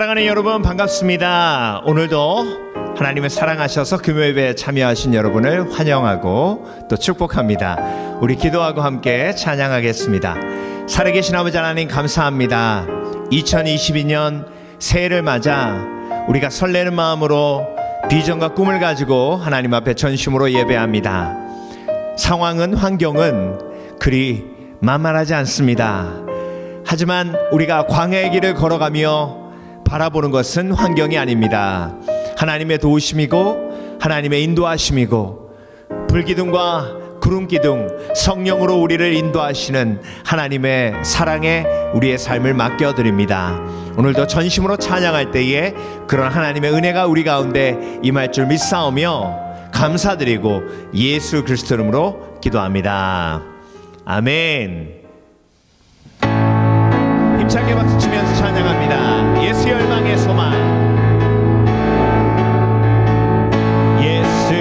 사랑하는 여러분 반갑습니다. 오늘도 하나님을 사랑하셔서 금요예배에 참여하신 여러분을 환영하고 또 축복합니다. 우리 기도하고 함께 찬양하겠습니다. 살아계신 아버지 하나님 감사합니다. 2022년 새해를 맞아 우리가 설레는 마음으로 비전과 꿈을 가지고 하나님 앞에 전심으로 예배합니다. 상황은 환경은 그리 만만하지 않습니다. 하지만 우리가 광야의 길을 걸어가며 바라보는 것은 환경이 아닙니다. 하나님의 도우심이고 하나님의 인도하심이고 불기둥과 구름기둥 성령으로 우리를 인도하시는 하나님의 사랑에 우리의 삶을 맡겨드립니다. 오늘도 전심으로 찬양할 때에 그런 하나님의 은혜가 우리 가운데 임할 줄 믿사오며 감사드리고 예수 그리스도 이름으로 기도합니다. 아멘. 힘차게 박수치면서 찬양합니다. 예수 열방의 소망. 예수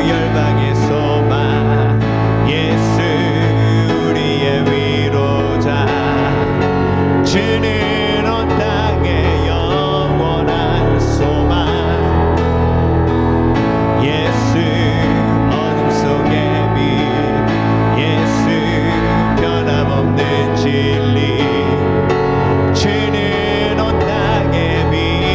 열방의 소망. 예수 우리의 위로자. 주는 온 땅의 영원한 소망. 예수 어둠 속의 빛. 예수 변함없는 진리. 주는 온 땅의 빛.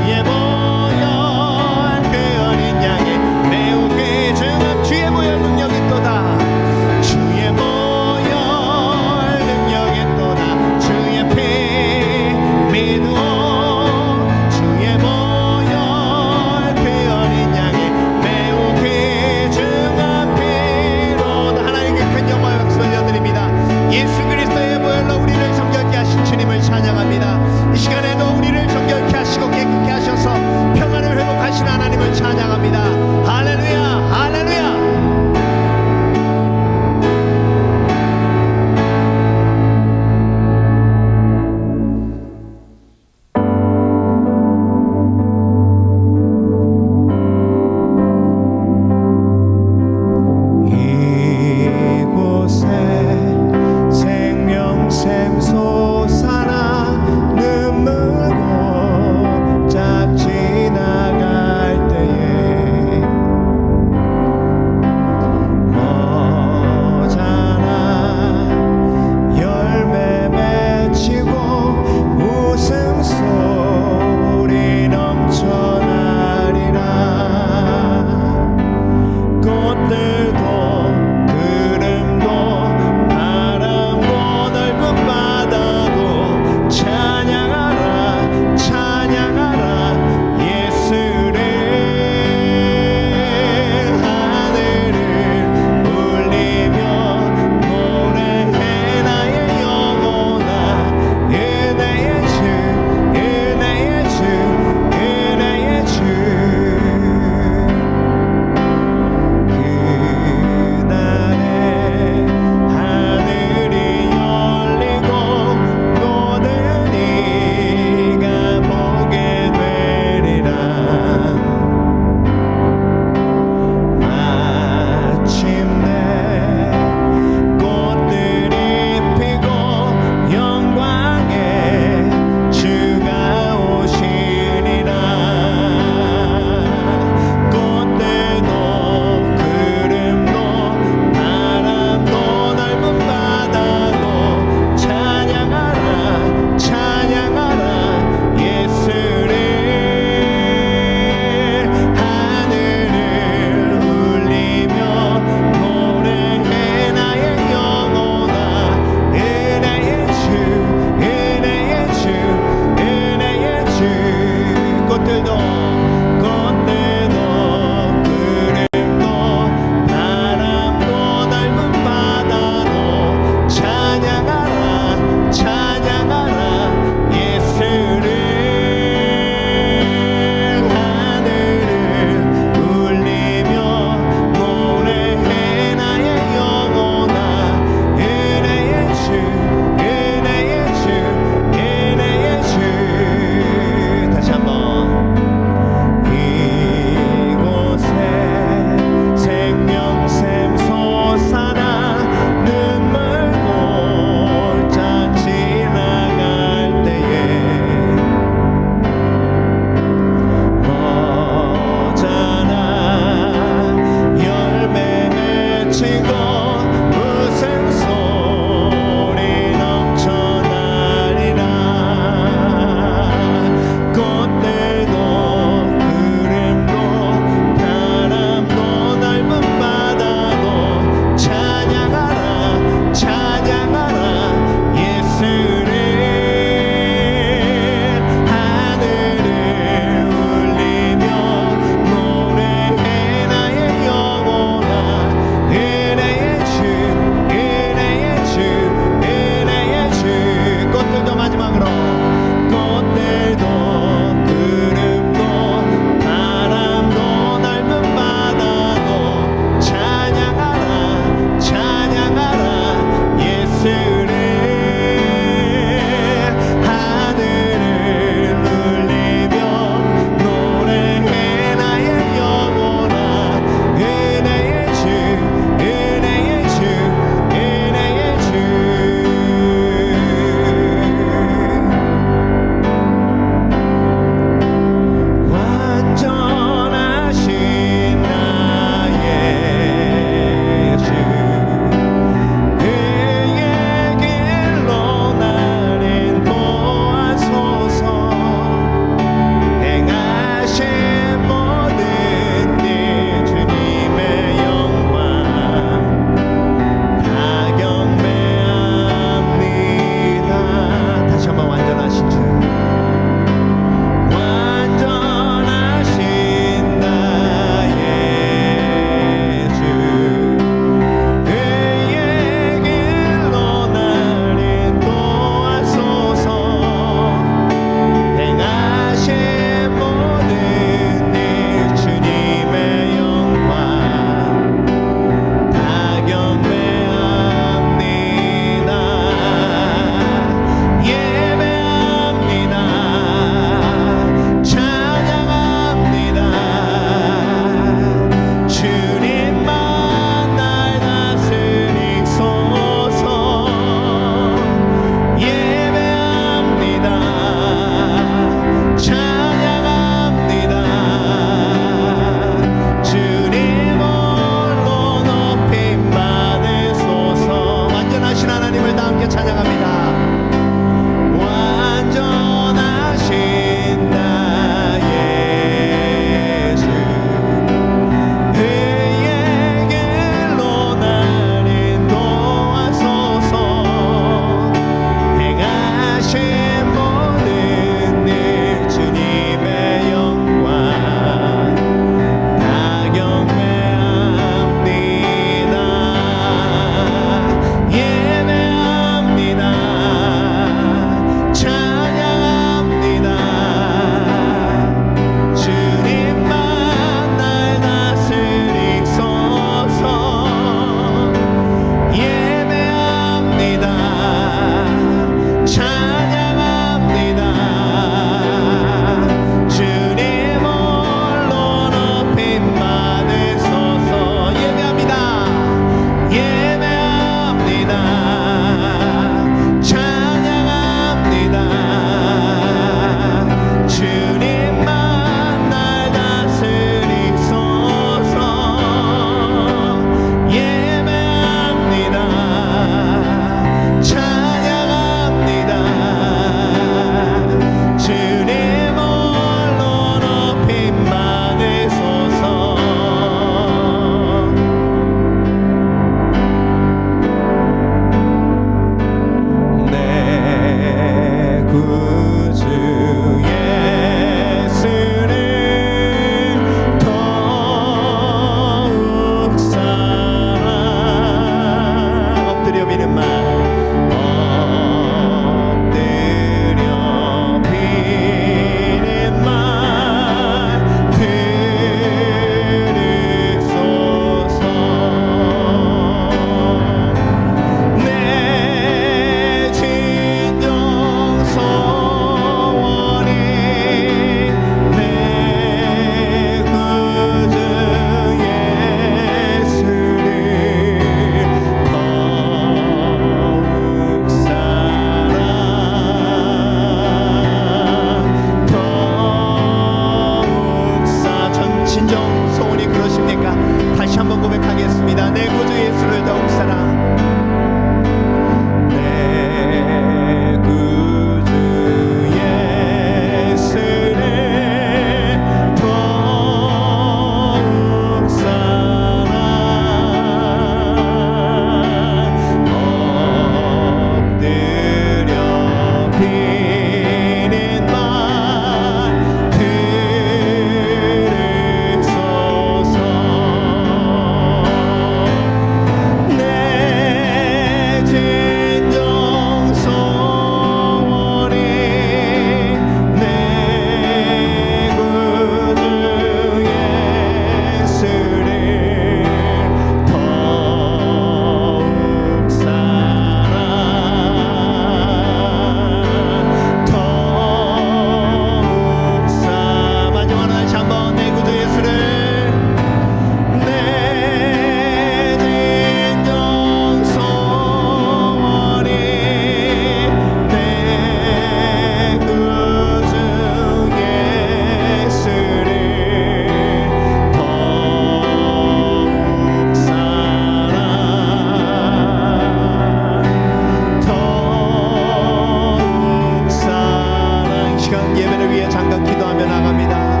생각 기도하며 나갑니다.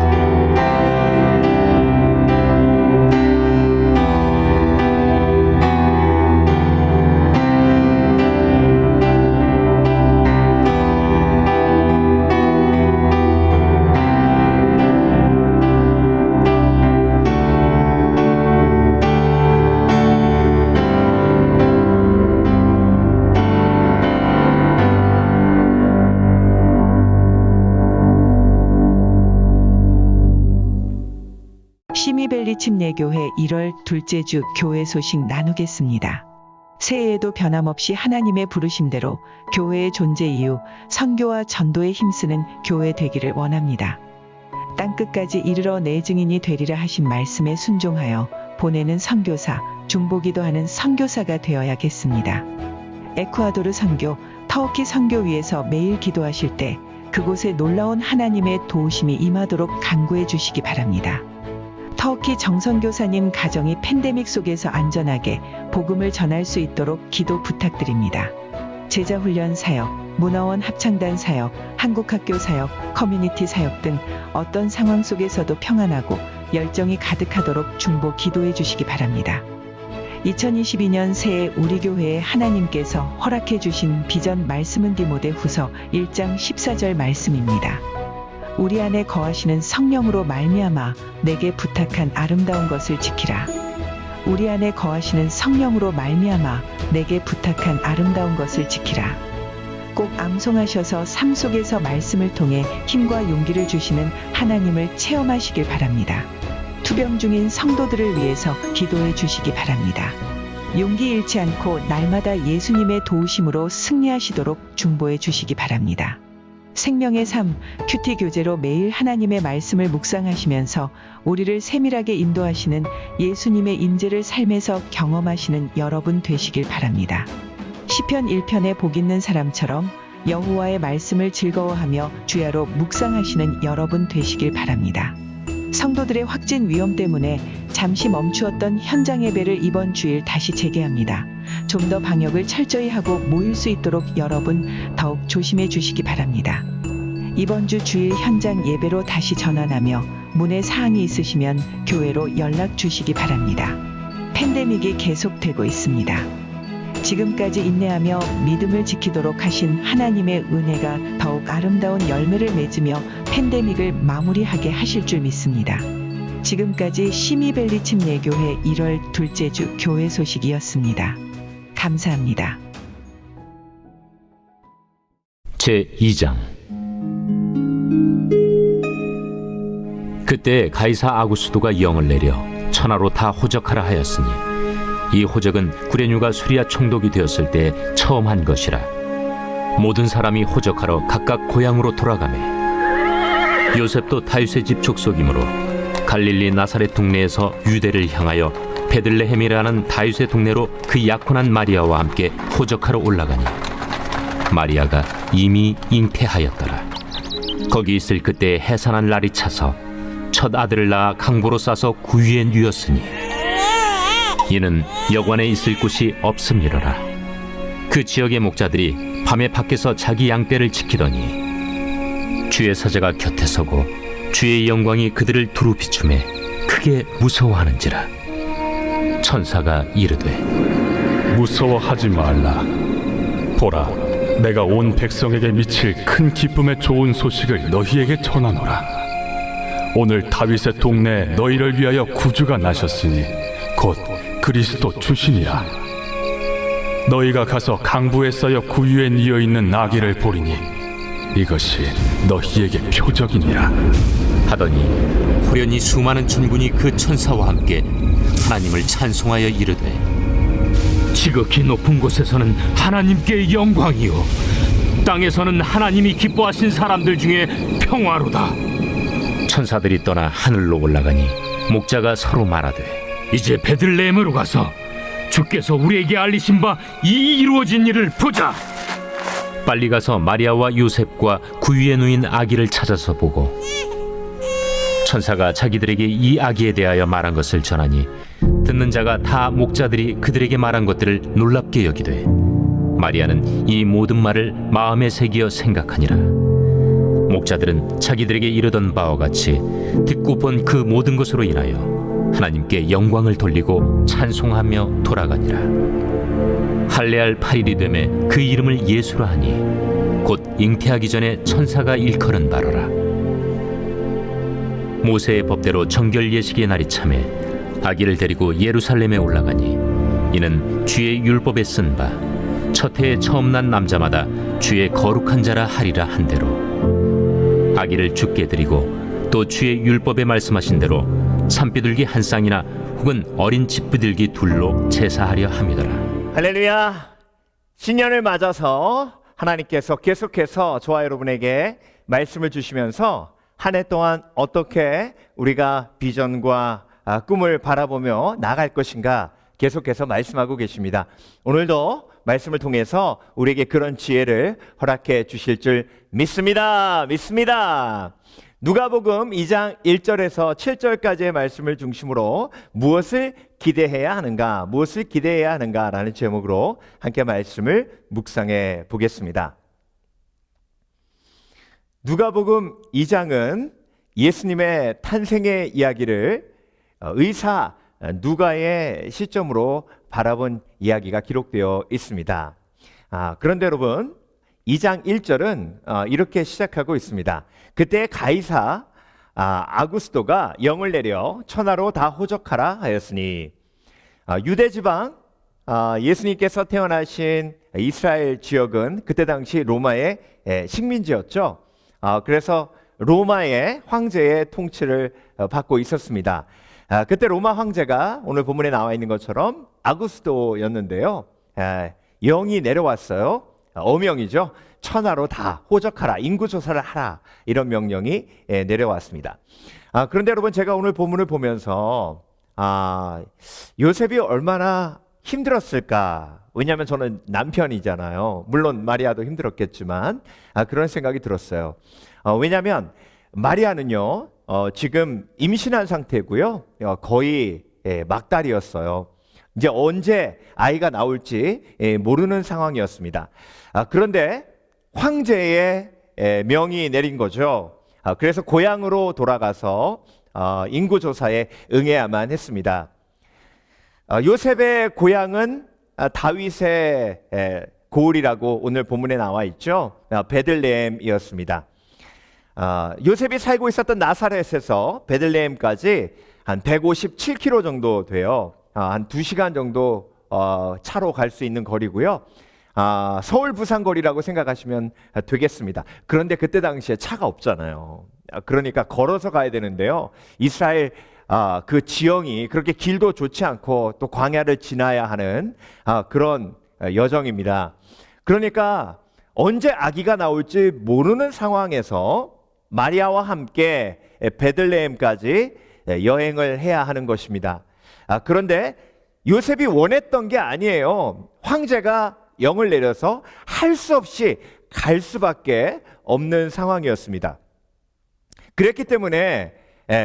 시미벨리 침례교회 1월 둘째 주 교회 소식 나누겠습니다. 새해에도 변함없이 하나님의 부르심대로 교회의 존재 이유, 선교와 전도에 힘쓰는 교회 되기를 원합니다. 땅끝까지 이르러 내 증인이 되리라 하신 말씀에 순종하여 보내는 선교사, 중보기도 하는 선교사가 되어야겠습니다. 에쿠아도르 선교, 터키 선교 위에서 매일 기도하실 때 그곳에 놀라운 하나님의 도우심이 임하도록 간구해 주시기 바랍니다. 터키 정선교사님 가정이 팬데믹 속에서 안전하게 복음을 전할 수 있도록 기도 부탁드립니다. 제자훈련 사역, 문화원 합창단 사역, 한국학교 사역, 커뮤니티 사역 등 어떤 상황 속에서도 평안하고 열정이 가득하도록 중보 기도해 주시기 바랍니다. 2022년 새해 우리 교회에 하나님께서 허락해 주신 비전 말씀은 디모데후서 1장 14절 말씀입니다. 우리 안에 거하시는 성령으로 말미암아 내게 부탁한 아름다운 것을 지키라. 우리 안에 거하시는 성령으로 말미암아 내게 부탁한 아름다운 것을 지키라. 꼭 암송하셔서 삶 속에서 말씀을 통해 힘과 용기를 주시는 하나님을 체험하시길 바랍니다. 투병 중인 성도들을 위해서 기도해 주시기 바랍니다. 용기 잃지 않고 날마다 예수님의 도우심으로 승리하시도록 중보해 주시기 바랍니다. 생명의 삶, 큐티 교제로 매일 하나님의 말씀을 묵상하시면서 우리를 세밀하게 인도하시는 예수님의 인재를 삶에서 경험하시는 여러분 되시길 바랍니다. 시편 1편에 복 있는 사람처럼 여호와의 말씀을 즐거워하며 주야로 묵상하시는 여러분 되시길 바랍니다. 성도들의 확진 위험 때문에 잠시 멈추었던 현장 예배를 이번 주일 다시 재개합니다. 좀 더 방역을 철저히 하고 모일 수 있도록 여러분 더욱 조심해 주시기 바랍니다. 이번 주 주일 현장 예배로 다시 전환하며 문의 사항이 있으시면 교회로 연락 주시기 바랍니다. 팬데믹이 계속되고 있습니다. 지금까지 인내하며 믿음을 지키도록 하신 하나님의 은혜가 더욱 아름다운 열매를 맺으며 팬데믹을 마무리하게 하실 줄 믿습니다. 지금까지 시미벨리 침례교회 1월 둘째 주 교회 소식이었습니다. 감사합니다. 제2장. 그때 가이사 아구스도가 영을 내려 천하로 다 호적하라 하였으니 이 호적은 구레뉴가 수리아 총독이 되었을 때 처음 한 것이라. 모든 사람이 호적하러 각각 고향으로 돌아가매 요셉도 다윗의 집 족속이므로 갈릴리 나사렛 동네에서 유대를 향하여 베들레헴이라는 다윗의 동네로 그 약혼한 마리아와 함께 호적하러 올라가니 마리아가 이미 잉태하였더라. 거기 있을 그때 해산한 날이 차서 첫 아들을 낳아 강보로 싸서 구유에 누였으니 이는 여관에 있을 곳이 없음이로라. 그 지역의 목자들이 밤에 밖에서 자기 양떼를 지키더니 주의 사자가 곁에 서고 주의 영광이 그들을 두루 비추매 크게 무서워하는지라. 천사가 이르되 무서워하지 말라. 보라, 내가 온 백성에게 미칠 큰 기쁨의 좋은 소식을 너희에게 전하노라. 오늘 다윗의 동네에 너희를 위하여 구주가 나셨으니 곧 그리스도 주시니라. 너희가 가서 강부에 쌓여 구유에 뉘어 있는 나귀를 보리니 이것이 너희에게 표적이니라. 하더니 호련히 수많은 천군이 그 천사와 함께 하나님을 찬송하여 이르되 지극히 높은 곳에서는 하나님께 영광이요 땅에서는 하나님이 기뻐하신 사람들 중에 평화로다. 천사들이 떠나 하늘로 올라가니 목자가 서로 말하되 이제 베들레헴으로 가서 주께서 우리에게 알리신 바 이 이루어진 일을 보자. 빨리 가서 마리아와 요셉과 구유에 누인 아기를 찾아서 보고 천사가 자기들에게 이 아기에 대하여 말한 것을 전하니 듣는 자가 다 목자들이 그들에게 말한 것들을 놀랍게 여기되 마리아는 이 모든 말을 마음에 새기어 생각하니라. 목자들은 자기들에게 이르던 바와 같이 듣고 본 그 모든 것으로 인하여 하나님께 영광을 돌리고 찬송하며 돌아가니라. 할례할 8일이 되매 그 이름을 예수라 하니 곧 잉태하기 전에 천사가 일컬은 바로라. 모세의 법대로 정결 예식의 날이 차매 아기를 데리고 예루살렘에 올라가니 이는 주의 율법에 쓴 바 첫 해에 처음 난 남자마다 주의 거룩한 자라 하리라 한 대로 아기를 죽게 드리고 또 주의 율법에 말씀하신 대로 산비둘기 한 쌍이나 혹은 어린 집비둘기 둘로 제사하려 함이더라. 할렐루야. 신년을 맞아서 하나님께서 계속해서 저와 여러분에게 말씀을 주시면서 한 해 동안 어떻게 우리가 비전과 꿈을 바라보며 나아갈 것인가 계속해서 말씀하고 계십니다. 오늘도 말씀을 통해서 우리에게 그런 지혜를 허락해 주실 줄 믿습니다. 누가복음 2장 1절에서 7절까지의 말씀을 중심으로 무엇을 기대해야 하는가라는 제목으로 함께 말씀을 묵상해 보겠습니다. 누가복음 2장은 예수님의 탄생의 이야기를 의사 누가의 시점으로 바라본 이야기가 기록되어 있습니다. 그런데 여러분 2장 1절은 이렇게 시작하고 있습니다. 그때 가이사 아구스도가 영을 내려 천하로 다 호적하라 하였으니 유대 지방 예수님께서 태어나신 이스라엘 지역은 그때 당시 로마의 식민지였죠. 그래서 로마의 황제의 통치를 받고 있었습니다. 그때 로마 황제가 오늘 본문에 나와 있는 것처럼 아구스도였는데요. 영이 내려왔어요. 어명이죠. 천하로 다 호적하라, 인구조사를 하라, 이런 명령이 내려왔습니다. 그런데 여러분 제가 오늘 본문을 보면서 요셉이 얼마나 힘들었을까. 왜냐하면 저는 남편이잖아요. 물론 마리아도 힘들었겠지만 그런 생각이 들었어요. 왜냐하면 마리아는요 지금 임신한 상태고요. 거의 막달이었어요. 이제 언제 아이가 나올지 모르는 상황이었습니다. 그런데 황제의 명이 내린 거죠. 그래서 고향으로 돌아가서 인구조사에 응해야만 했습니다. 요셉의 고향은 다윗의 고을이라고 오늘 본문에 나와 있죠. 베들레헴이었습니다. 요셉이 살고 있었던 나사렛에서 베들레헴까지 한 157km 정도 돼요. 한 2시간 정도 차로 갈 수 있는 거리고요. 서울 부산 거리라고 생각하시면 되겠습니다. 그런데 그때 당시에 차가 없잖아요. 그러니까 걸어서 가야 되는데요. 이스라엘 그 지형이 그렇게 길도 좋지 않고 또 광야를 지나야 하는 그런 여정입니다. 그러니까 언제 아기가 나올지 모르는 상황에서 마리아와 함께 베들레헴까지 여행을 해야 하는 것입니다. 그런데 요셉이 원했던 게 아니에요. 황제가 영을 내려서 할 수 없이 갈 수밖에 없는 상황이었습니다. 그랬기 때문에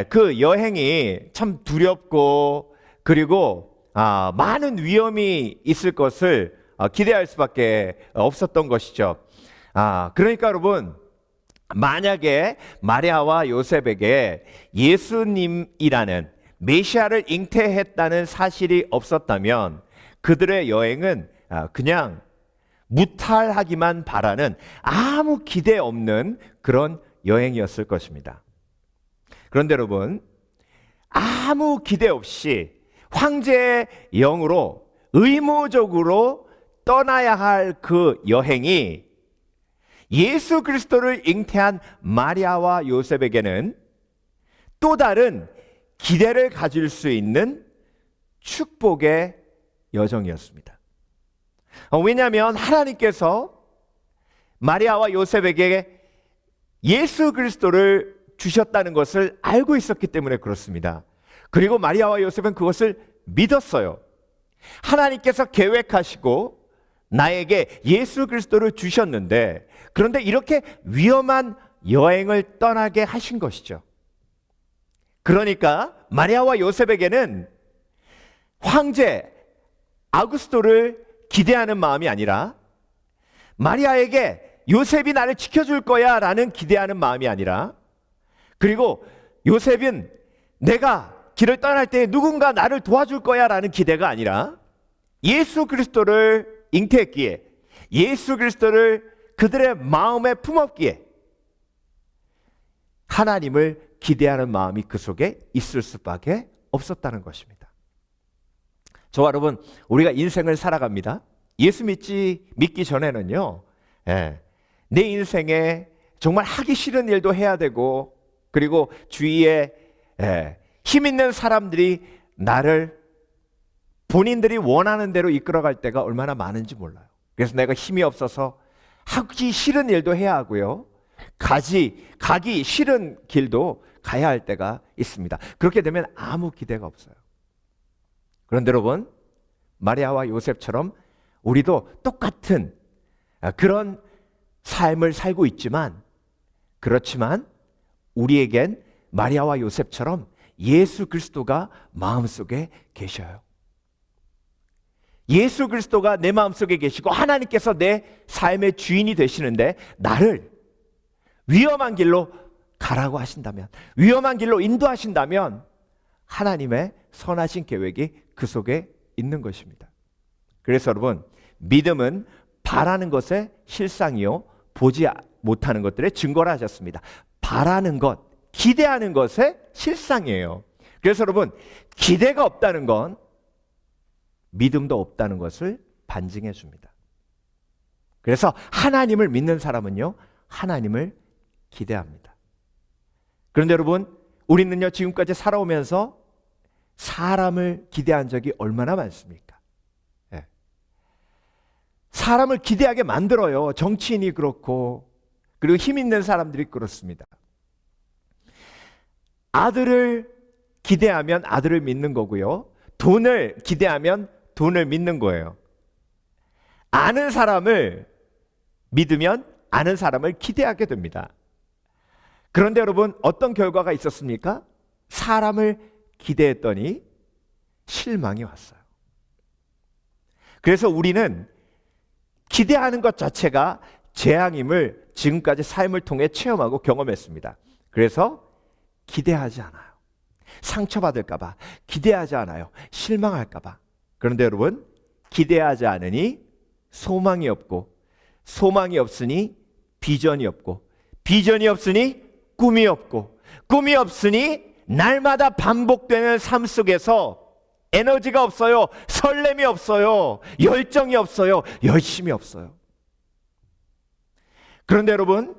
그 여행이 참 두렵고 그리고 많은 위험이 있을 것을 기대할 수밖에 없었던 것이죠. 그러니까 여러분 만약에 마리아와 요셉에게 예수님이라는 메시아를 잉태했다는 사실이 없었다면 그들의 여행은 그냥 무탈하기만 바라는 아무 기대 없는 그런 여행이었을 것입니다. 그런데 여러분 아무 기대 없이 황제의 영으로 의무적으로 떠나야 할 그 여행이 예수 그리스도를 잉태한 마리아와 요셉에게는 또 다른 기대를 가질 수 있는 축복의 여정이었습니다. 왜냐하면 하나님께서 마리아와 요셉에게 예수 그리스도를 주셨다는 것을 알고 있었기 때문에 그렇습니다. 그리고 마리아와 요셉은 그것을 믿었어요. 하나님께서 계획하시고 나에게 예수 그리스도를 주셨는데 그런데 이렇게 위험한 여행을 떠나게 하신 것이죠. 그러니까 마리아와 요셉에게는 황제 아구스도를 기대하는 마음이 아니라 마리아에게 요셉이 나를 지켜줄 거야 라는 기대하는 마음이 아니라, 그리고 요셉은 내가 길을 떠날 때 누군가 나를 도와줄 거야 라는 기대가 아니라, 예수 그리스도를 잉태했기에, 예수 그리스도를 그들의 마음에 품었기에 하나님을 기대하는 마음이 그 속에 있을 수밖에 없었다는 것입니다. 저와 여러분, 우리가 인생을 살아갑니다. 예수 믿기 전에는요, 내 인생에 정말 하기 싫은 일도 해야 되고, 그리고 주위에 힘 있는 사람들이 나를 본인들이 원하는 대로 이끌어갈 때가 얼마나 많은지 몰라요. 그래서 내가 힘이 없어서 하기 싫은 일도 해야 하고요, 가기 싫은 길도 가야 할 때가 있습니다. 그렇게 되면 아무 기대가 없어요. 그런데 여러분, 마리아와 요셉처럼 우리도 똑같은 그런 삶을 살고 있지만, 그렇지만 우리에겐 마리아와 요셉처럼 예수 그리스도가 마음속에 계셔요. 예수 그리스도가 내 마음속에 계시고 하나님께서 내 삶의 주인이 되시는데, 나를 위험한 길로 가라고 하신다면, 위험한 길로 인도하신다면 하나님의 선하신 계획이 그 속에 있는 것입니다. 그래서 여러분, 믿음은 바라는 것의 실상이요 보지 못하는 것들의 증거라 하셨습니다. 바라는 것, 기대하는 것의 실상이에요. 그래서 여러분, 기대가 없다는 건 믿음도 없다는 것을 반증해 줍니다. 그래서 하나님을 믿는 사람은요, 하나님을 기대합니다. 그런데 여러분, 우리는요, 지금까지 살아오면서 사람을 기대한 적이 얼마나 많습니까? 사람을 기대하게 만들어요. 정치인이 그렇고, 그리고 힘 있는 사람들이 그렇습니다. 아들을 기대하면 아들을 믿는 거고요, 돈을 기대하면 돈을 믿는 거예요. 아는 사람을 믿으면 아는 사람을 기대하게 됩니다. 그런데 여러분, 어떤 결과가 있었습니까? 사람을 기대했더니 실망이 왔어요. 그래서 우리는 기대하는 것 자체가 재앙임을 지금까지 삶을 통해 체험하고 경험했습니다. 그래서 기대하지 않아요. 상처받을까봐 기대하지 않아요. 실망할까봐. 그런데 여러분, 기대하지 않으니 소망이 없고, 소망이 없으니 비전이 없고, 비전이 없으니 꿈이 없고, 꿈이 없으니 날마다 반복되는 삶 속에서 에너지가 없어요. 설렘이 없어요. 열정이 없어요. 열심이 없어요. 그런데 여러분,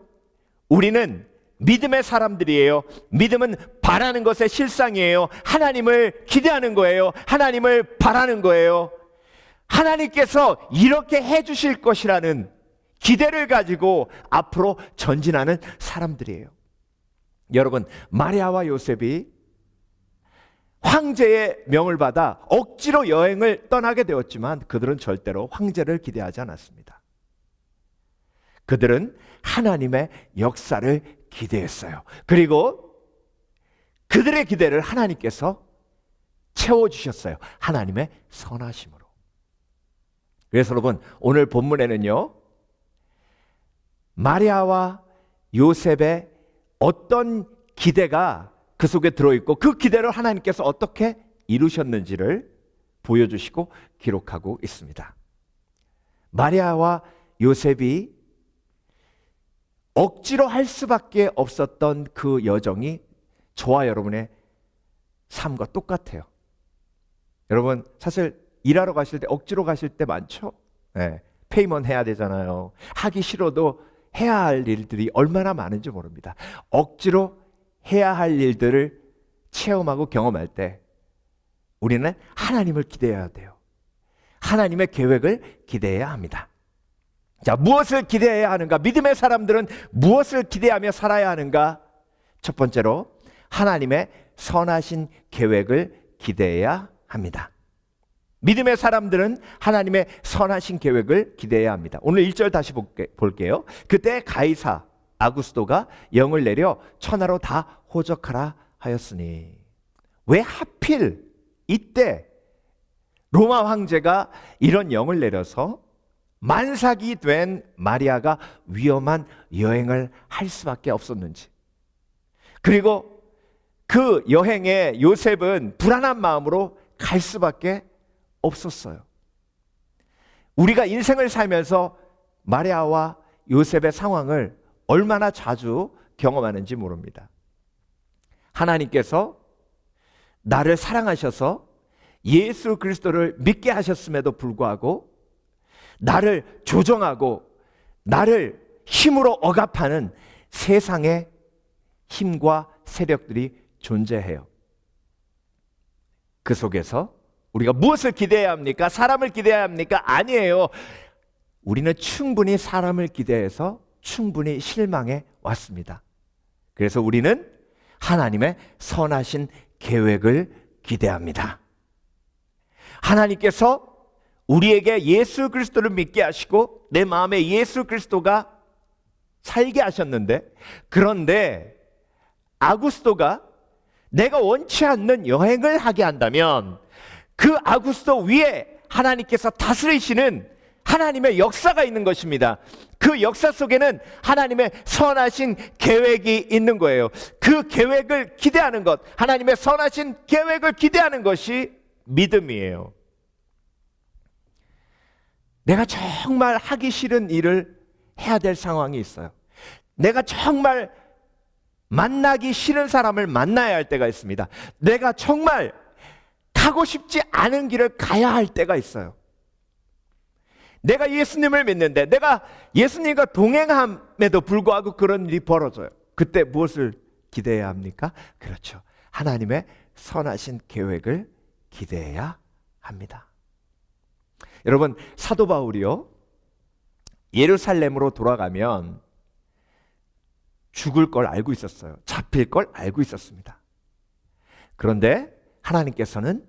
우리는 믿음의 사람들이에요. 믿음은 바라는 것의 실상이에요. 하나님을 기대하는 거예요. 하나님을 바라는 거예요. 하나님께서 이렇게 해주실 것이라는 기대를 가지고 앞으로 전진하는 사람들이에요. 여러분, 마리아와 요셉이 황제의 명을 받아 억지로 여행을 떠나게 되었지만 그들은 절대로 황제를 기대하지 않았습니다. 그들은 하나님의 역사를 기대했어요. 그리고 그들의 기대를 하나님께서 채워주셨어요. 하나님의 선하심으로. 그래서 여러분, 오늘 본문에는요, 마리아와 요셉의 어떤 기대가 그 속에 들어있고 그 기대를 하나님께서 어떻게 이루셨는지를 보여주시고 기록하고 있습니다. 마리아와 요셉이 억지로 할 수밖에 없었던 그 여정이 저와 여러분의 삶과 똑같아요. 여러분, 사실 일하러 가실 때 억지로 가실 때 많죠? 페이먼 해야 되잖아요. 하기 싫어도 해야 할 일들이 얼마나 많은지 모릅니다. 억지로 해야 할 일들을 체험하고 경험할 때 우리는 하나님을 기대해야 돼요. 하나님의 계획을 기대해야 합니다. 자, 무엇을 기대해야 하는가? 믿음의 사람들은 무엇을 기대하며 살아야 하는가? 첫 번째로 하나님의 선하신 계획을 기대해야 합니다. 믿음의 사람들은 하나님의 선하신 계획을 기대해야 합니다. 오늘 1절 다시 볼게요. 그때 가이사 아구스도가 영을 내려 천하로 다 호적하라 하였으니. 왜 하필 이때 로마 황제가 이런 영을 내려서 만삭이 된 마리아가 위험한 여행을 할 수밖에 없었는지, 그리고 그 여행에 요셉은 불안한 마음으로 갈 수밖에 없었어요. 우리가 인생을 살면서 마리아와 요셉의 상황을 얼마나 자주 경험하는지 모릅니다. 하나님께서 나를 사랑하셔서 예수 그리스도를 믿게 하셨음에도 불구하고 나를 조정하고 나를 힘으로 억압하는 세상의 힘과 세력들이 존재해요. 그 속에서 우리가 무엇을 기대해야 합니까? 사람을 기대해야 합니까? 아니에요. 우리는 충분히 사람을 기대해서 충분히 실망해 왔습니다. 그래서 우리는 하나님의 선하신 계획을 기대합니다. 하나님께서 우리에게 예수 그리스도를 믿게 하시고 내 마음에 예수 그리스도가 살게 하셨는데, 그런데 아구스토가 내가 원치 않는 여행을 하게 한다면 그 아구스토 위에 하나님께서 다스리시는 하나님의 역사가 있는 것입니다. 그 역사 속에는 하나님의 선하신 계획이 있는 거예요. 그 계획을 기대하는 것, 하나님의 선하신 계획을 기대하는 것이 믿음이에요. 내가 정말 하기 싫은 일을 해야 될 상황이 있어요. 내가 정말 만나기 싫은 사람을 만나야 할 때가 있습니다. 내가 정말 가고 싶지 않은 길을 가야 할 때가 있어요. 내가 예수님을 믿는데 내가 예수님과 동행함에도 불구하고 그런 일이 벌어져요. 그때 무엇을 기대해야 합니까? 그렇죠. 하나님의 선하신 계획을 기대해야 합니다. 여러분, 사도 바울이요, 예루살렘으로 돌아가면 죽을 걸 알고 있었어요. 잡힐 걸 알고 있었습니다. 그런데 하나님께서는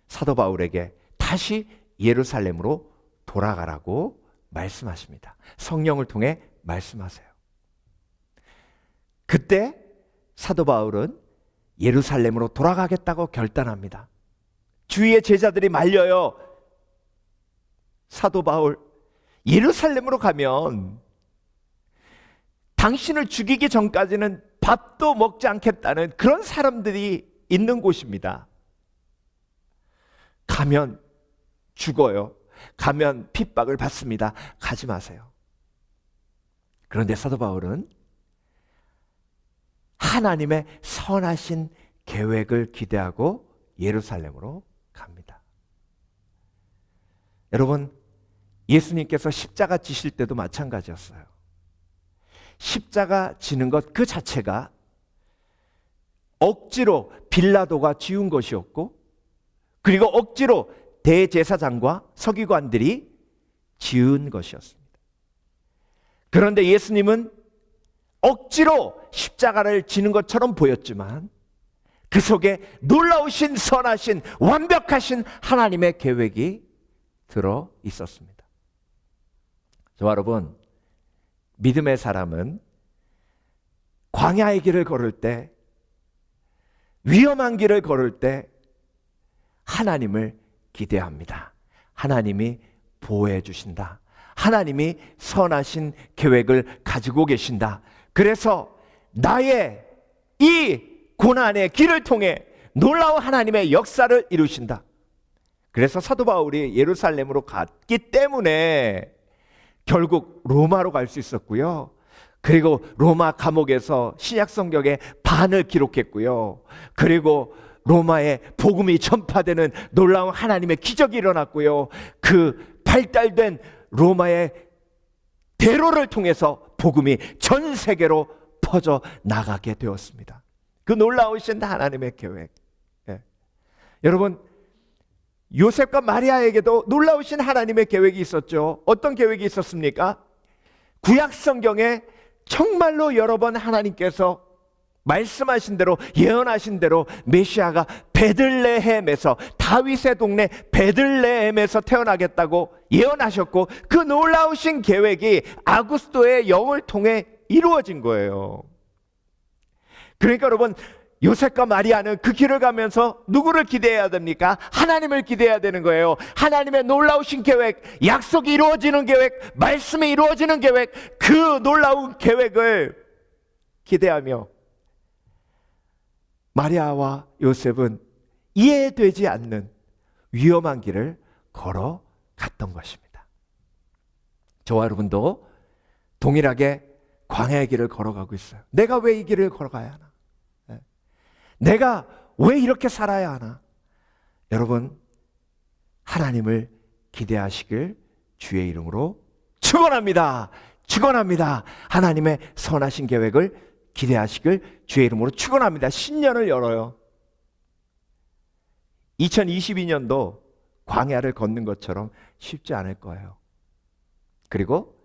사도 바울에게 다시 예루살렘으로 돌아가라고 말씀하십니다. 성령을 통해 말씀하세요. 그때 사도 바울은 예루살렘으로 돌아가겠다고 결단합니다. 주위의 제자들이 말려요. 사도 바울, 예루살렘으로 가면 당신을 죽이기 전까지는 밥도 먹지 않겠다는 그런 사람들이 있는 곳입니다. 가면 죽어요. 가면 핍박을 받습니다. 가지 마세요. 그런데 사도 바울은 하나님의 선하신 계획을 기대하고 예루살렘으로 갑니다. 여러분, 예수님께서 십자가 지실 때도 마찬가지였어요. 십자가 지는 것 그 자체가 억지로 빌라도가 지은 것이었고, 그리고 억지로 대제사장과 서기관들이 지은 것이었습니다. 그런데 예수님은 억지로 십자가를 지는 것처럼 보였지만 그 속에 놀라우신 선하신 완벽하신 하나님의 계획이 들어 있었습니다. 저와 여러분, 믿음의 사람은 광야의 길을 걸을 때, 위험한 길을 걸을 때 하나님을 기대합니다. 하나님이 보호해 주신다. 하나님이 선하신 계획을 가지고 계신다. 그래서 나의 이 고난의 길을 통해 놀라운 하나님의 역사를 이루신다. 그래서 사도 바울이 예루살렘으로 갔기 때문에 결국 로마로 갈 수 있었고요. 그리고 로마 감옥에서 신약 성경의 반을 기록했고요. 그리고 로마에 복음이 전파되는 놀라운 하나님의 기적이 일어났고요. 그 발달된 로마의 대로를 통해서 복음이 전 세계로 퍼져 나가게 되었습니다. 그 놀라우신 하나님의 계획. 예. 여러분, 요셉과 마리아에게도 놀라우신 하나님의 계획이 있었죠. 어떤 계획이 있었습니까? 구약 성경에 정말로 여러 번 하나님께서 말씀하신 대로, 예언하신 대로 메시아가 베들레헴에서, 다윗의 동네 베들레헴에서 태어나겠다고 예언하셨고, 그 놀라우신 계획이 아구스토의 영을 통해 이루어진 거예요. 그러니까 여러분, 요셉과 마리아는 그 길을 가면서 누구를 기대해야 됩니까? 하나님을 기대해야 되는 거예요. 하나님의 놀라우신 계획, 약속이 이루어지는 계획, 말씀이 이루어지는 계획, 그 놀라운 계획을 기대하며 마리아와 요셉은 이해되지 않는 위험한 길을 걸어갔던 것입니다. 저와 여러분도 동일하게 광야의 길을 걸어가고 있어요. 내가 왜 이 길을 걸어가야 하나? 내가 왜 이렇게 살아야 하나? 여러분, 하나님을 기대하시길 주의 이름으로 축원합니다. 축원합니다. 하나님의 선하신 계획을 기대하시길 주의 이름으로 축원합니다. 신년을 열어요. 2022년도 광야를 걷는 것처럼 쉽지 않을 거예요. 그리고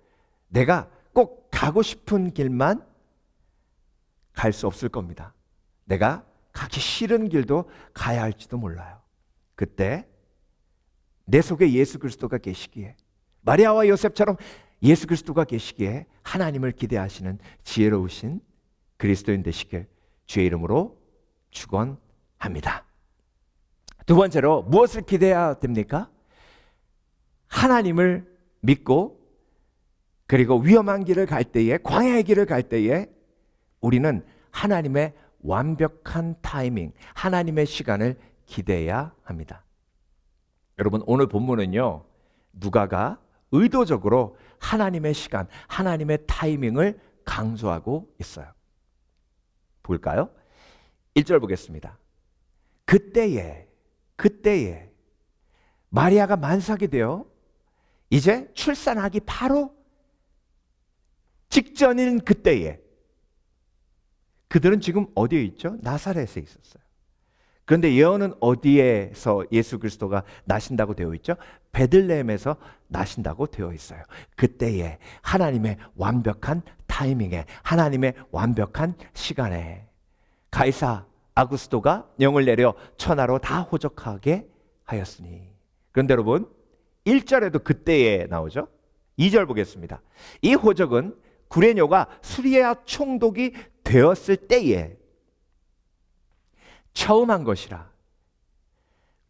내가 꼭 가고 싶은 길만 갈 수 없을 겁니다. 내가 가기 싫은 길도 가야 할지도 몰라요. 그때 내 속에 예수 그리스도가 계시기에, 마리아와 요셉처럼 예수 그리스도가 계시기에 하나님을 기대하시는 지혜로우신 그리스도인 되시길 주의 이름으로 축원합니다. 두 번째로 무엇을 기대해야 됩니까? 하나님을 믿고, 그리고 위험한 길을 갈 때에, 광야의 길을 갈 때에 우리는 하나님의 완벽한 타이밍, 하나님의 시간을 기대해야 합니다. 여러분, 오늘 본문은요, 누가가 의도적으로 하나님의 시간, 하나님의 타이밍을 강조하고 있어요. 볼까요? 1절 보겠습니다. 그때에 마리아가 만삭이 되어 이제 출산하기 바로 직전인 그때에, 그들은 지금 어디에 있죠? 나사렛에 있었어요. 그런데 예언은 어디에서 예수 그리스도가 나신다고 되어 있죠? 베들레헴에서 나신다고 되어 있어요. 그때에, 하나님의 완벽한 타이밍에, 하나님의 완벽한 시간에 가이사 아구스토가 영을 내려 천하로 다 호적하게 하였으니. 그런데 여러분, 1절에도 그때에 나오죠? 2절 보겠습니다. 이 호적은 구레뇨가 수리아 총독이 되었을 때에 처음 한 것이라.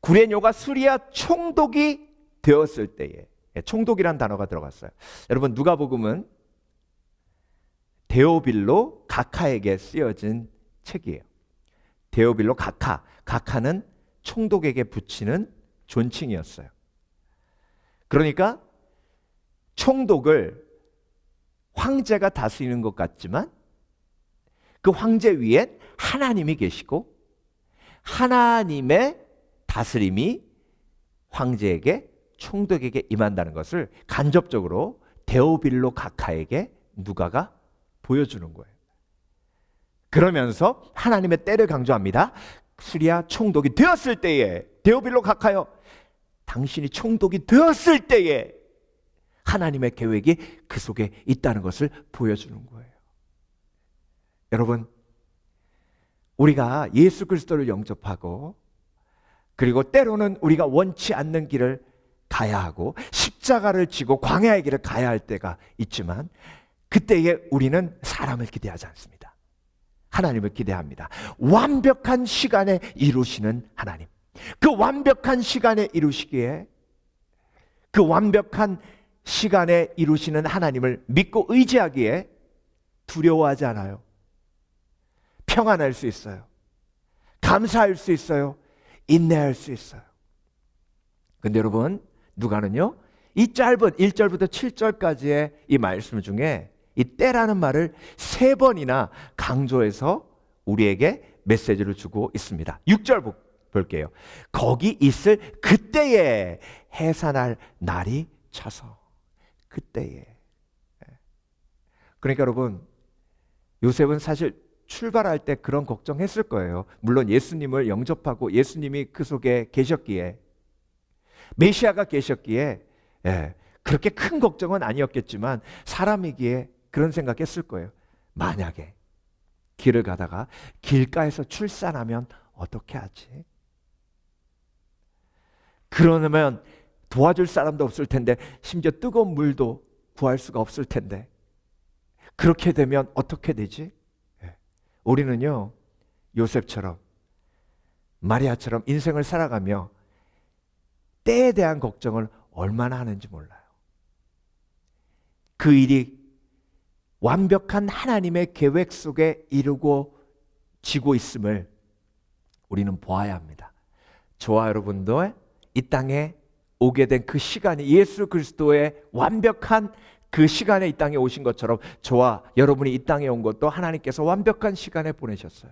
구레뇨가 수리아 총독이 되었을 때에, 총독이란 단어가 들어갔어요. 여러분, 누가복음은 데오빌로 가카에게 쓰여진 책이에요. 데오빌로 가카는 총독에게 붙이는 존칭이었어요. 그러니까 총독을 황제가 다스리는 것 같지만 그 황제 위엔 하나님이 계시고 하나님의 다스림이 황제에게, 총독에게 임한다는 것을 간접적으로 데오빌로 가카에게 누가가 보여주는 거예요. 그러면서 하나님의 때를 강조합니다. 수리아 총독이 되었을 때에, 데오빌로 가카요, 당신이 총독이 되었을 때에 하나님의 계획이 그 속에 있다는 것을 보여주는 거예요. 여러분, 우리가 예수 그리스도를 영접하고, 그리고 때로는 우리가 원치 않는 길을 가야 하고 십자가를 지고 광야의 길을 가야 할 때가 있지만, 그때에 우리는 사람을 기대하지 않습니다. 하나님을 기대합니다. 완벽한 시간에 이루시는 하나님, 그 완벽한 시간에 이루시기에, 그 완벽한 시간에 이루시는 하나님을 믿고 의지하기에 두려워하지 않아요. 평안할 수 있어요. 감사할 수 있어요. 인내할 수 있어요. 근데 여러분, 누가는요, 이 짧은 1절부터 7절까지의 이 말씀 중에 이 때라는 말을 3번이나 강조해서 우리에게 메시지를 주고 있습니다. 6절 볼게요. 거기 있을 그때에 해산할 날이 차서. 그때에. 그러니까 여러분, 요셉은 사실 출발할 때 그런 걱정했을 거예요. 물론 예수님을 영접하고 예수님이 그 속에 계셨기에, 메시아가 계셨기에 그렇게 큰 걱정은 아니었겠지만 사람이기에 그런 생각했을 거예요. 만약에 길을 가다가 길가에서 출산하면 어떻게 하지? 그러면 도와줄 사람도 없을 텐데, 심지어 뜨거운 물도 구할 수가 없을 텐데, 그렇게 되면 어떻게 되지? 우리는요, 요셉처럼 마리아처럼 인생을 살아가며 때에 대한 걱정을 얼마나 하는지 몰라요. 그 일이 완벽한 하나님의 계획 속에 이루어지고 있음을 우리는 보아야 합니다. 저와 여러분도 이 땅에 오게 된 그 시간이 예수 그리스도의 완벽한 그 시간에 이 땅에 오신 것처럼 저와 여러분이 이 땅에 온 것도 하나님께서 완벽한 시간에 보내셨어요.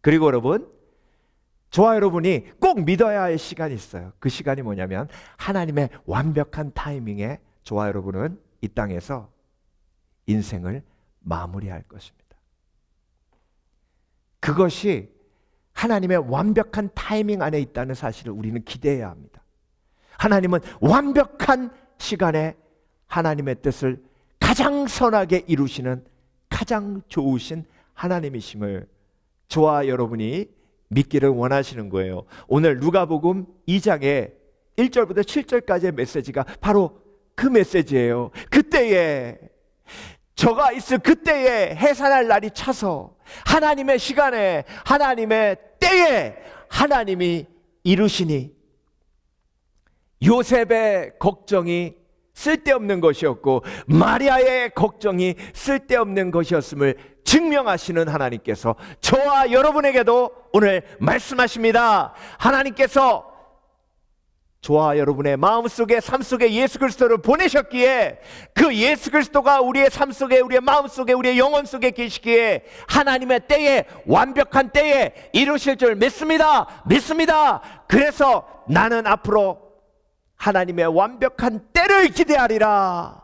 그리고 여러분, 저와 여러분이 꼭 믿어야 할 시간이 있어요. 그 시간이 뭐냐면 하나님의 완벽한 타이밍에 저와 여러분은 이 땅에서 인생을 마무리할 것입니다. 그것이 하나님의 완벽한 타이밍 안에 있다는 사실을 우리는 기대해야 합니다. 하나님은 완벽한 시간에 하나님의 뜻을 가장 선하게 이루시는 가장 좋으신 하나님이심을 저와 여러분이 믿기를 원하시는 거예요. 오늘 누가복음 2장의 1절부터 7절까지의 메시지가 바로 그 메시지예요. 그때에 저가 있을 그때에 해산할 날이 차서 하나님의 시간에 하나님의 때에 하나님이 이루시니 요셉의 걱정이 쓸데없는 것이었고 마리아의 걱정이 쓸데없는 것이었음을 증명하시는 하나님께서 저와 여러분에게도 오늘 말씀하십니다. 하나님께서 저와 여러분의 마음속에 삶 속에 예수 그리스도를 보내셨기에 그 예수 그리스도가 우리의 삶 속에 우리의 마음 속에 우리의 영혼 속에 계시기에 하나님의 때에 완벽한 때에 이루실 줄 믿습니다. 그래서 나는 앞으로 하나님의 완벽한 때를 기대하리라.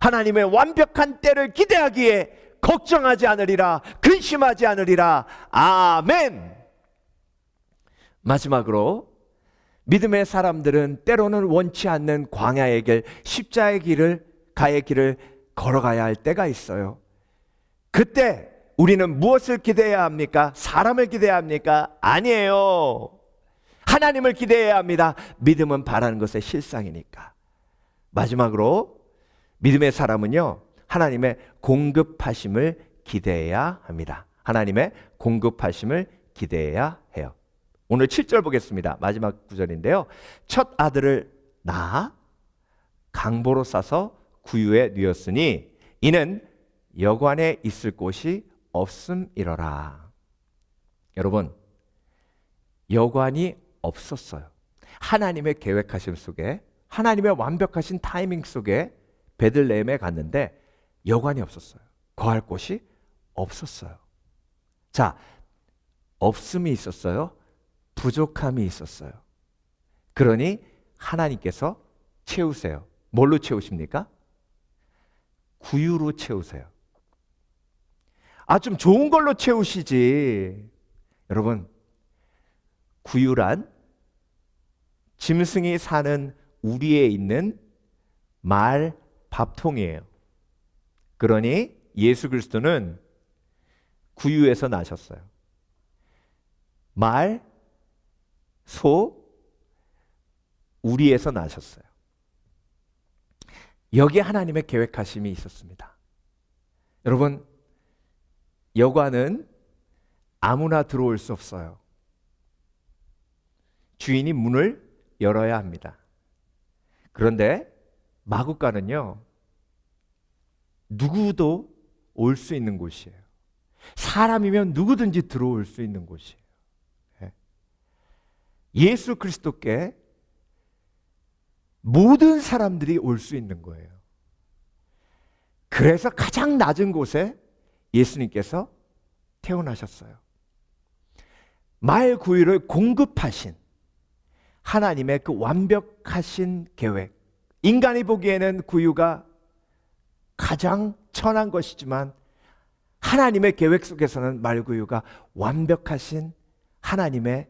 하나님의 완벽한 때를 기대하기에 걱정하지 않으리라. 근심하지 않으리라. 아멘. 마지막으로 믿음의 사람들은 때로는 원치 않는 광야의 길, 십자의 길을 가의 길을 걸어가야 할 때가 있어요. 그때 우리는 무엇을 기대해야 합니까? 사람을 기대해야 합니까? 아니에요. 하나님을 기대해야 합니다. 믿음은 바라는 것의 실상이니까. 마지막으로 믿음의 사람은요, 하나님의 공급하심을 기대해야 합니다. 하나님의 공급하심을 기대해야 해요. 오늘 7절 보겠습니다. 마지막 구절인데요. 첫 아들을 낳아 강보로 싸서 구유에 뉘었으니 이는 여관에 있을 곳이 없음이러라. 여러분, 여관이 없었어요. 하나님의 계획하심 속에 하나님의 완벽하신 타이밍 속에 베들레헴에 갔는데 여관이 없었어요. 거할 곳이 없었어요. 자, 없음이 있었어요. 부족함이 있었어요. 그러니 하나님께서 채우세요. 뭘로 채우십니까? 구유로 채우세요. 좀 좋은 걸로 채우시지. 여러분, 구유란 짐승이 사는 우리에 있는 말 밥통이에요. 그러니 예수 그리스도는 구유에서 나셨어요. 말, 소, 우리에서 나셨어요. 여기에 하나님의 계획하심이 있었습니다. 여러분, 여관은 아무나 들어올 수 없어요. 주인이 문을 열어야 합니다. 그런데 마구간은요, 누구도 올 수 있는 곳이에요. 사람이면 누구든지 들어올 수 있는 곳이에요. 예수 그리스도께 모든 사람들이 올 수 있는 거예요. 그래서 가장 낮은 곳에 예수님께서 태어나셨어요. 말 구유를 공급하신 하나님의 그 완벽하신 계획. 인간이 보기에는 구유가 가장 천한 것이지만 하나님의 계획 속에서는 말구유가 완벽하신 하나님의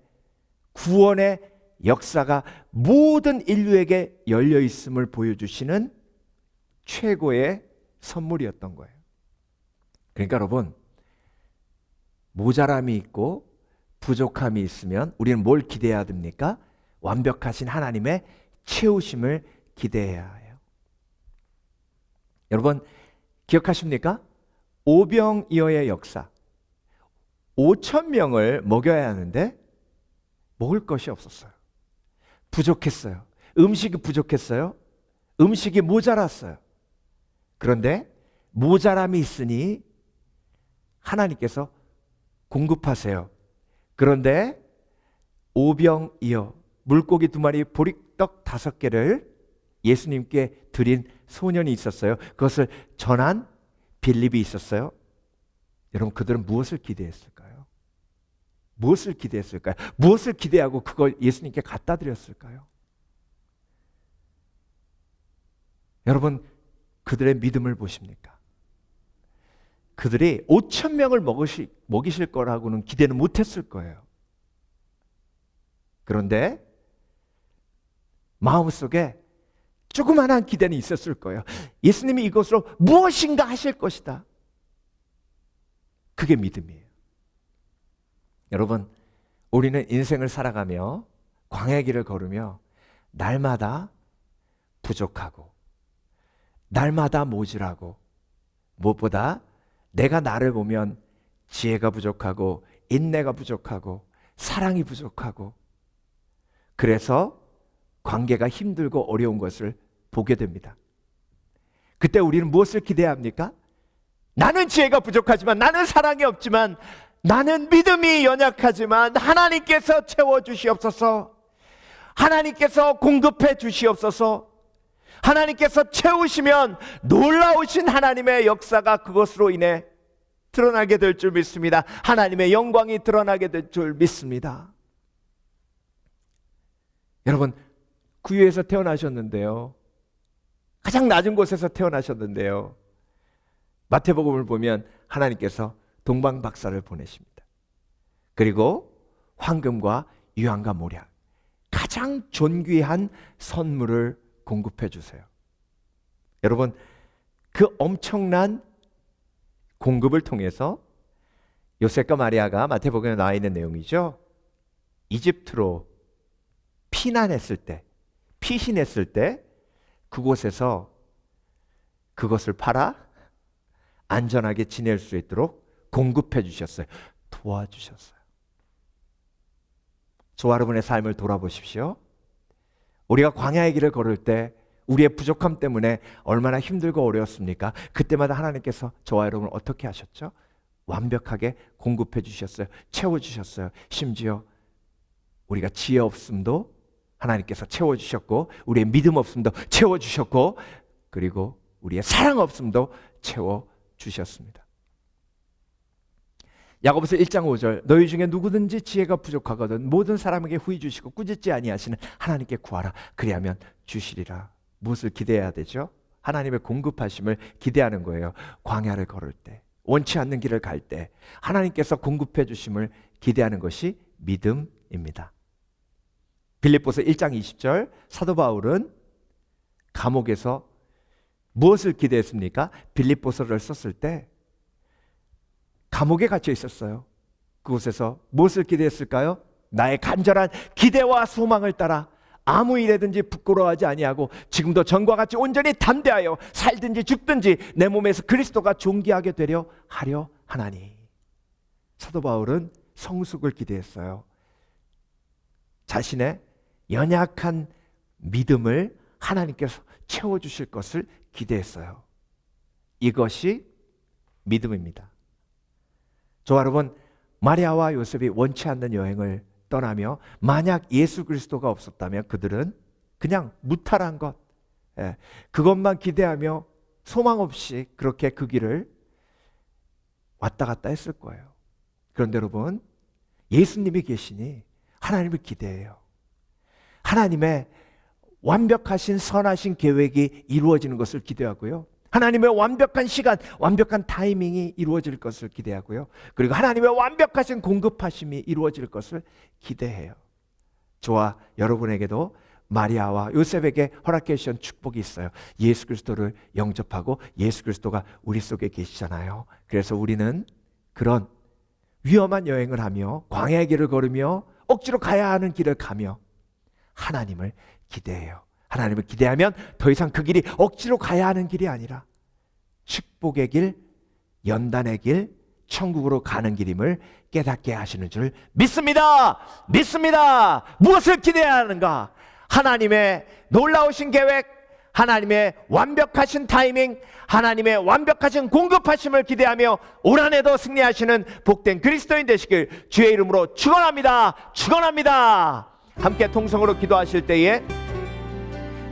구원의 역사가 모든 인류에게 열려 있음을 보여주시는 최고의 선물이었던 거예요. 그러니까 여러분, 모자람이 있고 부족함이 있으면 우리는 뭘 기대해야 됩니까? 완벽하신 하나님의 채우심을 기대해야 해요. 여러분, 기억하십니까? 오병이어의 역사. 5천 명을 먹여야 하는데 먹을 것이 없었어요. 부족했어요. 음식이 부족했어요. 음식이 모자랐어요. 그런데 모자람이 있으니 하나님께서 공급하세요. 그런데 오병이어 물고기 2마리 보리떡 5개를 예수님께 드린 소년이 있었어요. 그것을 전한 빌립이 있었어요. 여러분, 그들은 무엇을 기대했을까요? 무엇을 기대했을까요? 무엇을 기대하고 그걸 예수님께 갖다 드렸을까요? 여러분, 그들의 믿음을 보십니까? 그들이 5천 명을 먹이실 거라고는 기대는 못했을 거예요. 그런데 마음속에 조그만한 기대는 있었을 거예요. 예수님이 이것으로 무엇인가 하실 것이다. 그게 믿음이에요. 여러분, 우리는 인생을 살아가며 광야의 길을 걸으며 날마다 부족하고 날마다 모질하고 무엇보다 내가 나를 보면 지혜가 부족하고 인내가 부족하고 사랑이 부족하고 그래서 관계가 힘들고 어려운 것을 보게 됩니다. 그때 우리는 무엇을 기대해야 합니까? 나는 지혜가 부족하지만, 나는 사랑이 없지만, 나는 믿음이 연약하지만 하나님께서 채워주시옵소서, 하나님께서 공급해 주시옵소서, 하나님께서 채우시면 놀라우신 하나님의 역사가 그것으로 인해 드러나게 될 줄 믿습니다. 하나님의 영광이 드러나게 될 줄 믿습니다. 여러분, 구유에서 태어나셨는데요, 가장 낮은 곳에서 태어나셨는데요, 마태복음을 보면 하나님께서 동방박사를 보내십니다. 그리고 황금과 유황과 모략, 가장 존귀한 선물을 공급해 주세요. 여러분, 그 엄청난 공급을 통해서 요셉과 마리아가 마태복음에 나와 있는 내용이죠. 이집트로 피난했을 때, 피신했을 때 그곳에서 그것을 팔아 안전하게 지낼 수 있도록 공급해 주셨어요. 도와주셨어요. 저와 여러분의 삶을 돌아보십시오. 우리가 광야의 길을 걸을 때 우리의 부족함 때문에 얼마나 힘들고 어려웠습니까? 그때마다 하나님께서 저와 여러분을 어떻게 하셨죠? 완벽하게 공급해 주셨어요. 채워주셨어요. 심지어 우리가 지혜 없음도 하나님께서 채워주셨고, 우리의 믿음 없음도 채워주셨고, 그리고 우리의 사랑 없음도 채워주셨습니다. 야고보서 1장 5절, 너희 중에 누구든지 지혜가 부족하거든 모든 사람에게 후히 주시고 꾸짖지 아니하시는 하나님께 구하라. 그리하면 주시리라. 무엇을 기대해야 되죠? 하나님의 공급하심을 기대하는 거예요. 광야를 걸을 때, 원치 않는 길을 갈 때 하나님께서 공급해 주심을 기대하는 것이 믿음입니다. 빌립보서 1장 20절, 사도 바울은 감옥에서 무엇을 기대했습니까? 빌립보서를 썼을 때 감옥에 갇혀 있었어요. 그곳에서 무엇을 기대했을까요? 나의 간절한 기대와 소망을 따라 아무 일에든지 부끄러워하지 아니하고 지금도 전과 같이 온전히 담대하여 살든지 죽든지 내 몸에서 그리스도가 존귀하게 되려 하려 하나니. 사도 바울은 성숙을 기대했어요. 자신의 연약한 믿음을 하나님께서 채워주실 것을 기대했어요. 이것이 믿음입니다. 저와 여러분, 마리아와 요셉이 원치 않는 여행을 떠나며 만약 예수 그리스도가 없었다면 그들은 그냥 무탈한 것, 그것만 기대하며 소망 없이 그렇게 그 길을 왔다 갔다 했을 거예요. 그런데 여러분, 예수님이 계시니 하나님을 기대해요. 하나님의 완벽하신 선하신 계획이 이루어지는 것을 기대하고요, 하나님의 완벽한 시간, 완벽한 타이밍이 이루어질 것을 기대하고요, 그리고 하나님의 완벽하신 공급하심이 이루어질 것을 기대해요. 저와 여러분에게도 마리아와 요셉에게 허락해 주신 축복이 있어요. 예수 그리스도를 영접하고 예수 그리스도가 우리 속에 계시잖아요. 그래서 우리는 그런 위험한 여행을 하며 광야의 길을 걸으며 억지로 가야 하는 길을 가며 하나님을 기대해요. 하나님을 기대하면 더 이상 그 길이 억지로 가야 하는 길이 아니라 축복의 길, 연단의 길, 천국으로 가는 길임을 깨닫게 하시는 줄 믿습니다. 믿습니다. 무엇을 기대해야 하는가? 하나님의 놀라우신 계획, 하나님의 완벽하신 타이밍, 하나님의 완벽하신 공급하심을 기대하며 올 한해도 승리하시는 복된 그리스도인 되시길 주의 이름으로 축원합니다. 축원합니다. 함께 통성으로 기도하실 때에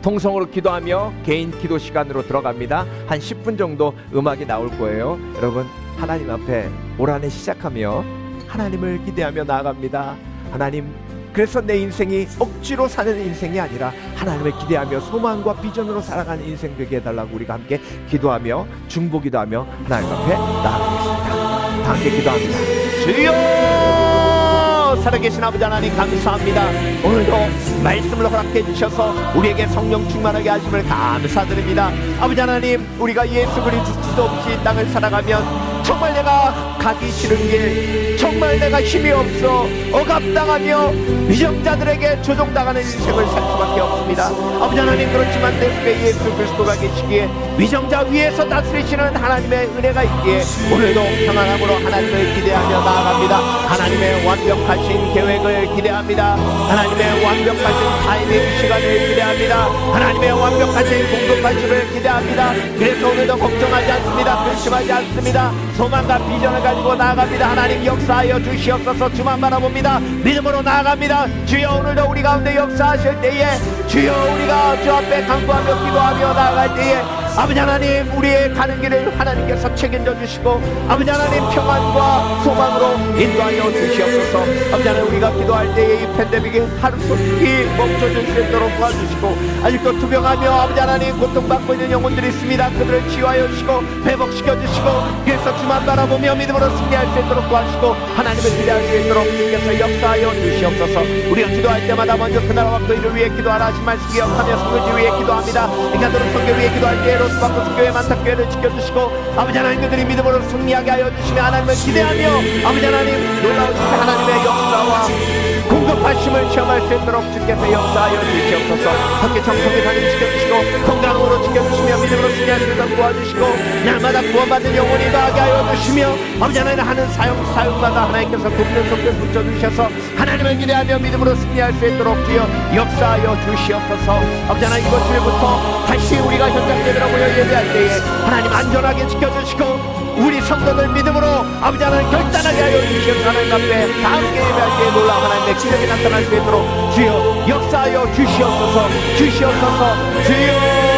통성으로 기도하며 개인 기도 시간으로 들어갑니다. 한 10분 정도 음악이 나올 거예요. 여러분, 하나님 앞에 올 한해 시작하며 하나님을 기대하며 나아갑니다. 하나님, 그래서 내 인생이 억지로 사는 인생이 아니라 하나님을 기대하며 소망과 비전으로 살아가는 인생 되게 해달라고 우리가 함께 기도하며 중보기도하며 하나님 앞에 나아가겠습니다. 다 함께 기도합니다. 주여, 살아계신 아버지 하나님 감사합니다. 오늘도 말씀을 허락해 주셔서 우리에게 성령 충만하게 하심을 감사드립니다. 아버지 하나님, 우리가 예수 그리스도 없이 이 땅을 살아가면 정말 내가 가기 싫은 길, 정말 내가 힘이 없어 억압당하며 위정자들에게 조종당하는 인생을 살 수밖에 없습니다. 아버지 하나님, 그렇지만 내 속에 예수 그리스도가 계시기에 위정자 위에서 다스리시는 하나님의 은혜가 있기에 오늘도 평안함으로 하나님을 기대하며 나아갑니다. 하나님의 완벽하신 계획을 기대합니다. 하나님의 완벽하신 타이밍 시간을 기대합니다. 하나님의 완벽하신 공급하심을 기대합니다. 그래서 오늘도 걱정하지 않습니다. 근심하지 않습니다. 소망과 비전을 가지고 나아갑니다. 하나님 역사하여 주시옵소서. 주만 바라봅니다. 믿음으로 나아갑니다. 주여, 오늘도 우리 가운데 역사하실 때에 주여, 우리가 주 앞에 간구하며 기도하며 나아갈 때에 아버지 하나님, 우리의 가는 길을 하나님께서 책임져 주시고 아버지 하나님 평안과 소망으로 인도하여 주시옵소서. 아버지 하나님, 우리가 기도할 때에 이 팬데믹이 하루속히 멈춰줄 수 있도록 도와주시고 아직도 투병하며 아버지 하나님 고통받고 있는 영혼들이 있습니다. 그들을 치유하여 주시고 회복시켜 주시고 그래서 주만 바라보며 믿음으로 승리할 수 있도록 도와주시고 하나님을 기대할 수 있도록 주께서 역사하여 주시옵소서. 우리가 기도할 때마다 먼저 그 나라와 그 일을 위해 기도하라 하신 말씀 기억하며 성교지 위해 기도합니다. 인간들은 성교 위해 기도할 때 로스받고 성교회 만탁교회를 지켜주시고 아버지 하나님, 그들이 믿음으로 승리하게 하여 주시며 하나님을 기대하며 아버지 하나님 놀라우신 하나님의 역사와 공급하심을 체험할 수 있도록 주께서 역사하여 주시옵소서. 함께 정성의 삶을 지켜주시고 건강으로 지켜주시며 믿음으로 승리할 수 있도록 도와주시고 날마다 구원받는 영혼이 더하게 하여 주시며 아버지 하나님 하는 사역마다 하나님께서 돕는 손길 붙여주셔서 하나님을 기대하며 믿음으로 승리할 수 있도록 주여 역사하여 주시옵소서. 아버지 하나님, 이번 주일부터 다시 우리가 현장 예배로 모여 예배할 때에 하나님 안전하게 지켜주시고 우리 성도들 믿음으로 아버지 하나님 결단하게 하여 주시옵소서. 하나님 앞에 다 함께 예배할 때에 놀라운 하나님의 기적이 나타날 수 있도록 주여 역사하여 주시옵소서. 주시옵소서. 주여